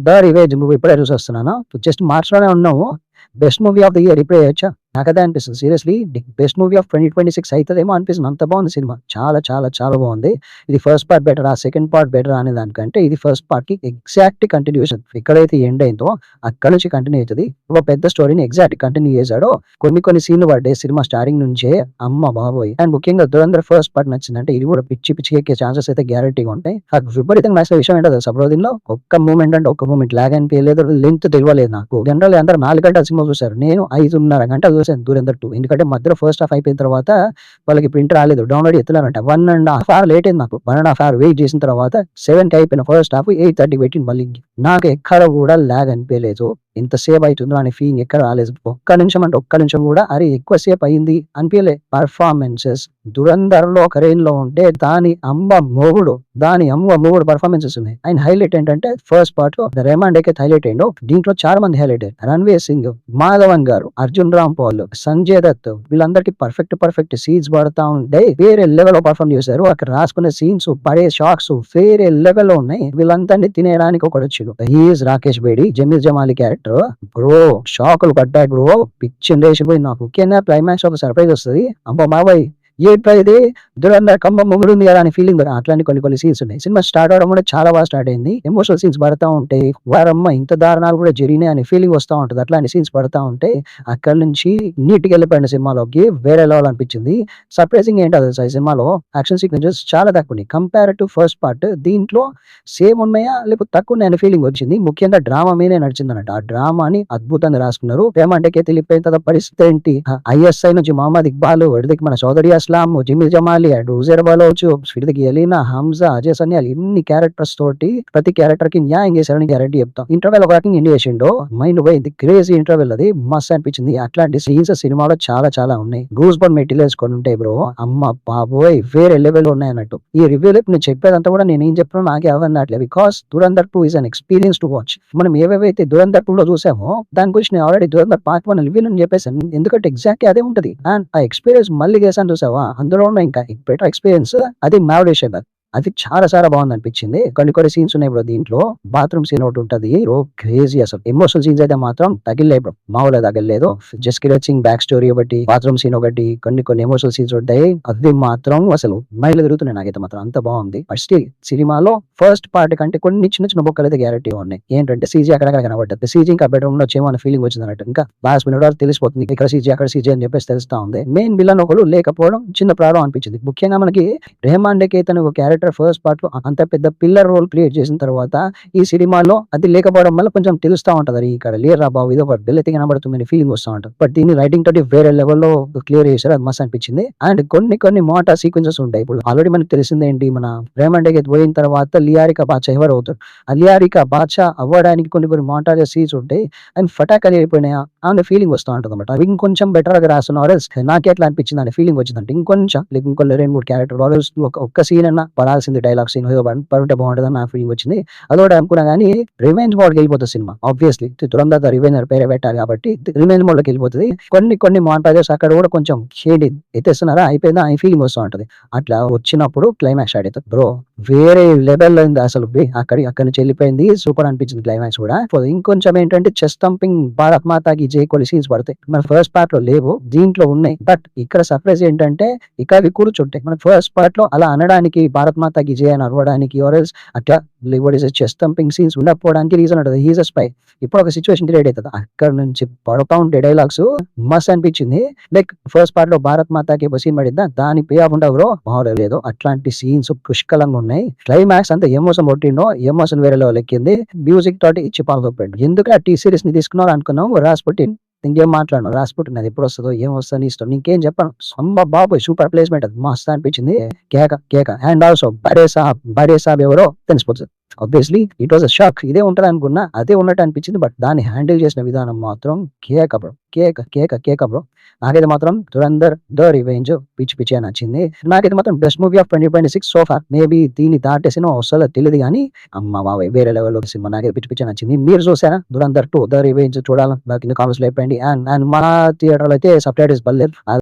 The revenge movie ఇప్పుడే చూసొస్తున్నాను. Just మార్చ్‌లోనే ఉన్నాము. Best movie of the year ఇప్పుడే చేయొచ్చా? నాకదే అనిపిస్తుంది. సీరియస్‌లీ బెస్ట్ మూవీ ఆఫ్ 2026 అయితదేమో అనిపిస్తుంది. అంత బాగుంది సినిమా. చాలా చాలా చాలా బాగుంది. ఇది ఫస్ట్ పార్ట్ బెటరా? సెకండ్ పార్ట్ బెటరా? అనే దానికంటే ఇది ఫస్ట్ పార్ట్‌కి ఎగ్జాక్ట్ కంటిన్యూయేషన్. ఎక్కడైతే ఎండ్ అయిందో అక్కడి నుంచి కంటిన్యూ అయితది. ఒక పెద్ద స్టోరీని ఎగ్జాక్ట్ కంటిన్యూ చేశాడో కొన్ని కొన్ని సీన్‌లు పడ్డాయి సినిమా స్టార్టింగ్ నుంచే. అమ్మ బాబోయ్! అండ్ ముఖ్యంగా 'ధురంధర్' ఫస్ట్ పార్ట్ నచ్చిందంటే ఇది కూడా పిచ్చి పిచ్చిగా ఎక్కే ఛాన్సెస్ అయితే గ్యారంటీగా ఉంటాయి. నాకు విపరీతంగా నచ్చిన విషయం ఏంటో తెలుసా బ్రో దీనిలో? ఒక్క మూవ్‌మెంట్ అంటే ఒక్క మూవ్‌మెంట్ లాగ్ అనిపియలేదు. లెంత్ తెలవలేదు నాకు. జనరల్‌గా అందరూ 4 గంటల సినిమా చూసారు. నేను 5:30 గంటలు చూసాను 'ధురంధర్ 2'. ఎందుకంటే మధ్యలో ఫస్ట్ హాఫ్ అయిపోయిన తర్వాత వాళ్ళకి ప్రింట్ రాలేదు. డౌన్‌లోడ్ ఎత్తలేరంట. 1½ అవర్ లేట్ అయింది నాకు. 1½ అవర్ వెయిట్ చేసిన తర్వాత 7కి అయిపోయిన ఫస్ట్ హాఫ్ 8:30కి పెట్టిండు మళ్ళీ. నాకు ఎక్కడ కూడా లాగ్ అనిపియలేదు. ఎంతసేపు అయితుందో అనే ఫీలింగ్ ఎక్కడ రాలేదు. ఒక్క నిమిషం అంటే ఒక్క నిమిషం కూడా అరే ఎక్కువ సేపు అయింది అనిపియలే. పర్ఫార్మెన్సెస్ 'ధురంధర్‌లో' ఒక రేంజ్‌లో ఉంటే దాని అమ్మ మొగుడు పర్ఫార్మెన్సెస్ ఉన్నాయి. అండ్ హైలైట్ ఏంటంటే ఫస్ట్ పార్ట్‌లో రెహమాన్ డేకైతే హైలైట్ అయ్యిండు. దీంట్లో చాలా మంది హైలైట్ అయ్యారు. రణ్వీర్ సింగ్, మాధవన్ గారు, అర్జున్ రాంపాల్, సంజయ్ దత్ వీళ్ళందరికీ పర్ఫెక్ట్ సీన్స్ పడతా ఉంటే వేరే లెవెల్ లో పర్ఫార్మ్ చేశారు. అక్కడ రాసుకునే సీన్స్ పడే షాక్స్ వేరే లెవెల్ లో ఉన్నాయి. వీళ్ళందరినీ తినేయడానికి ఒకడు వచ్చిండు. He's Rakesh Bedi, Jameel Jamali character bro షాకులు పడ్డాయి బ్రో. పిచ్చి లేచిపోయి నాకు ముఖ్యంగా క్లైమాక్స్ ఒక సర్ప్రైజ్ వస్తుంది. అమ్మ బాబాయ్ ఏంట్రా ఇది 'ధురంధర్' కంబం ముగురుంది కదా అని ఫీలింగ్. అట్లాంటి కొన్ని సీన్స్ ఉన్నాయి. సినిమా స్టార్ట్ అవడం కూడా చాలా బాగా స్టార్ట్ అయింది. ఎమోషనల్ సీన్స్ పడతా ఉంటాయి. వారమ్మ ఇంత దారుణాలు కూడా జరిగినాయి అనే ఫీలింగ్ వస్తూ ఉంటుంది. అట్లాంటి సీన్స్ పడతా ఉంటే అక్కడ నుంచి నీట్‌గా వెళ్ళిపోయిన సినిమాలోకి వేరే లెవెల్ అనిపించింది. సర్ప్రైజింగ్ ఏంటో తెలుసా ఈ సినిమాలో యాక్షన్ సీక్వెన్సెస్ చాలా తక్కువ ఉన్నాయి. కంపేర్ టు ఫస్ట్ పార్ట్ దీంట్లో సేమ్ ఉన్నాయా లేకపోతే తక్కువ ఉన్నాయా అనే ఫీలింగ్ వచ్చింది. ముఖ్యంగా డ్రామా మీదే నడిచిందన్నట్టు. ఆ డ్రామాని అద్భుతంగా రాసుకున్నారు. ప్రేమంటకే తెలిపోయిన తర్వాత పరిస్థితి ఏంటి? ఐఎస్ఐ నుంచి మహమ్మద్ ఇక్బాల్, విడదకి మన చౌదరి అస్లాం, జమీల్ జమాలి, ఉజైర్ బలోచ్, విడదకి ఎలీనా, హంజా, అజయ్ సన్యాల్ ఇన్ని క్యారెక్టర్స్ తోటి ప్రతి క్యారెక్టర్ కి న్యాయం చేశారని గ్యారెంటీ చెప్తాం. ఇంటర్వెల్ ఒక రకంగా ఎండ్ చేసిండో మైండ్ పోయింది. క్రేజీ ఇంటర్వెల్ అది మస్త్ అనిపించింది. అట్లాంటి సీన్స్ సినిమాలో చాలా చాలా ఉన్నాయి. గూస్ బంప్ మెటీరియల్స్ కొన్ని ఉంటాయి బ్రో. అమ్మ బాబోయ్ వేరే లెవెల్ ఉన్నాయి అన్నట్టు. ఈ రివ్యూలో నేను చెప్పేదంతా కూడా నేను ఏం చెప్తున్నా నాకే అవ్వనట్లేదు. Because 'Dhurandhar 2' is an experience to watch. మనం ఏవేవైతే 'ధురంధర్ 2'లో చూసామో దాని గురించి నేను ఆల్రెడీ 'ధురంధర్ పార్ట్ 1' రివ్యూ అని చెప్పేసాను. ఎందుకంటే ఎగ్జాక్ట్ అదే ఉంటది. అండ్ ఆ ఎక్స్పీరియన్స్ మళ్ళీ చేశాను చూసావా అందులో ఉన్న ఇంకా బెటర్ ఎక్స్పీరియన్స్ అది 'మ్యావ్డే షెబర్'. అది చాలా చాలా బాగుంది అనిపించింది. కొన్ని సీన్స్ ఉన్నాయి బ్రో దీంట్లో. బాత్రూమ్ సీన్ ఒకటి ఉంటది. క్రేజీ అసలు. ఎమోషనల్ సీన్స్ అయితే మాత్రం తగిలే బ్రో. మామూలుగా తగలేదు. జస్ట్ కిరచింగ్ బ్యాక్ స్టోరీ ఒకటి, బాత్రూమ్ సీన్ ఒకటి, కొన్ని ఎమోషనల్ సీన్స్ ఉంటాయి. అది మాత్రం అసలు మైలు తిరుగుతున్నాయి నాకైతే మాత్రం అంత బాగుంది. బట్ స్టిల్ సినిమాలో ఫస్ట్ పార్ట్ కంటే కొన్ని చిన్న బొక్కలు అయితే గ్యారెంటీ ఉన్నాయి. ఏంటంటే సీజీ అక్కడక్కడ కనబడ్డది. సీజీ ఇంకా బెటర్ ఉండొచ్చేమో అనే ఫీలింగ్ వచ్చింది అన్నట్టు. ఇంకా లాస్ట్ మినిట్ తెలిసిపోతుంది ఇక్కడ సీజీ అక్కడ సీజీ అని చెప్పేసి తెలుస్తా ఉంది. మెయిన్ విలన్ ఒకడు లేకపోవడం చిన్న ప్రాబ్లం అనిపించింది. ముఖ్యంగా మనకి రెహమాన్ డేకైతే ఒక క్యారెక్టర్ ఫస్ట్ పార్ట్ లో అంత పెద్ద పిల్లర్ రోల్ క్రియేట్ చేసిన తర్వాత ఈ సినిమాలో అది లేకపోవడం వల్ల కొంచెం తెలుస్తా ఉంటది. ఇక్కడ లేరా బాబు ఇదో బెల్లెత్తి కనబడుతుంది ఫీలింగ్ వస్తూ ఉంటుంది. బట్ దీన్ని రైటింగ్ తోటి వేరే లెవెల్లో క్లియర్ చేశారు. అది మస్త్ అనిపించింది. అండ్ కొన్ని మోటా సీక్వెన్సెస్ ఉంటాయి. ఇప్పుడు ఆల్రెడీ మనకు తెలిసిందేంటి మన రెహమాన్ డేకైతే పోయిన తర్వాత లియారికా బాద్షా ఎవరు అవుతారు. ఆ లియారికా బాద్షా అవ్వడానికి కొన్ని మోటార్ సీన్స్ ఉంటాయి. అండ్ ఫటాకలు అయిపోయినాయా అనే ఫీలింగ్ వస్తూ ఉంటుంది అనమాట. అవి ఇంకొంచెం బెటర్ గా రాస్తున్నారు. నాకే ఎట్లా అనిపించింది అనే ఫీలింగ్ వచ్చిందంటే ఇంకొంచెం ఇంకో 2-3 క్యారెక్టర్ ఒక్క సీన్ అన్నా పడాల్సింది. డైలాగ్ సీన్ ఏదో పడుంటే బాగుంటుందని నా ఫీలింగ్ వచ్చింది. అదొకటి అనుకున్నా కానీ రివెంజ్ మోడ్కి వెళ్ళిపోతుంది cinema. Obviously 'Dhurandhar the revenger' పేరే పెట్టాలి కాబట్టి రివెంజ్ మోడ్ లోకి వెళ్ళిపోతుంది. కొన్ని మాంటాజెస్ అక్కడ కూడా కొంచెం షేడ్ ఎత్తేస్తున్నారా అయిపోయిందా అని ఫీలింగ్ వస్తూ ఉంటుంది. అట్లా వచ్చినప్పుడు క్లైమాక్స్ స్టార్ట్ అవుతుంది బ్రో. వేరే లెవెల్ అయింది అసలు. అక్కడి నుంచి వెళ్ళిపోయింది. సూపర్ అనిపించింది క్లైమాక్స్ కూడా. ఇంకొంచెం ఏంటంటే చెస్ట్ థంపింగ్ భారత్ మాతాకి జై కొన్ని సీన్స్ పడతాయి. మన ఫస్ట్ పార్ట్ లో లేవు, దీంట్లో ఉన్నాయి. బట్ ఇక్కడ సర్ప్రైజ్ ఏంటంటే ఇక అవి కూర్చుంటాయి. మన ఫస్ట్ పార్ట్ లో అలా అనడానికి భారత్ మాతాకి జై అని అరవడానికి అట్లా చెస్ట్ థంపింగ్ సీన్స్ ఉండకపోవడానికి రీజన్ ఉంటుంది. He's a spy. ఇప్పుడు ఒక సిచ్యువేషన్ క్రియేట్ అవుతుంది. అక్కడ నుంచి పడతా ఉంటే డైలాగ్స్ మస్త్ అనిపించింది. లైక్ ఫస్ట్ పార్ట్ లో భారత్ మాతాకి సీన్ పడిద్దా దాని పే ఆఫ్ ఉండవు బ్రో. బాగోలేదు. అట్లాంటి సీన్స్ పుష్కలంగా ఉన్నాయి. క్లైమాక్స్ అంతా ఎమోషన్ కొట్టిండో ఎమోషన్ వేరే లెవెల్ ఎక్కింది. మ్యూజిక్ తోటి ఇచ్చి పాల్గొప్పాడు. ఎందుకు ఆ టీ సిరీస్ ని తీసుకున్నావు అనుకున్నావు. రాసిపుట్టి ఇంకేం మాట్లాడను. రాసిపుట్టినది ఎప్పుడు వస్తుందో ఏం వస్తుందో ఇష్టం ఇంకేం చెప్పను. సొమ్మ బాబు సూపర్ ప్లేస్మెంట్ అది మస్త్ అనిపించింది. కేక అండ్ ఆల్సో బడే సాబ్ ఎవరో తెలిసిపోతుంది. Obviously it was a shock. ఇదే ఉంటుంది అనుకున్నా అదే ఉన్నట్టు అనిపించింది. బట్ దాన్ని హ్యాండిల్ చేసిన విధానం మాత్రం కేక బ్రో. నాకైతే మాత్రం 'ధురంధర్ ద రివెంజ్' పిచ్చి అని నచ్చింది. నాకైతే మాత్రం best movie of 2026 so far. Maybe దీన్ని దాటేసిన వస్తుందో తెలియదు కానీ అమ్మ బాబాయ్ వేరే లెవెల్ సినిమా. నాకైతే పిచ్చి నచ్చింది. మీరు చూసారా 'ధురంధర్ 2 ద రివెంజ్'? చూడాలని నాకు కింద కామెంట్స్ లో చెప్పండి. అండ్ మన థియేటర్ లో అయితే సబ్ టైటిల్స్ పర్లేదు.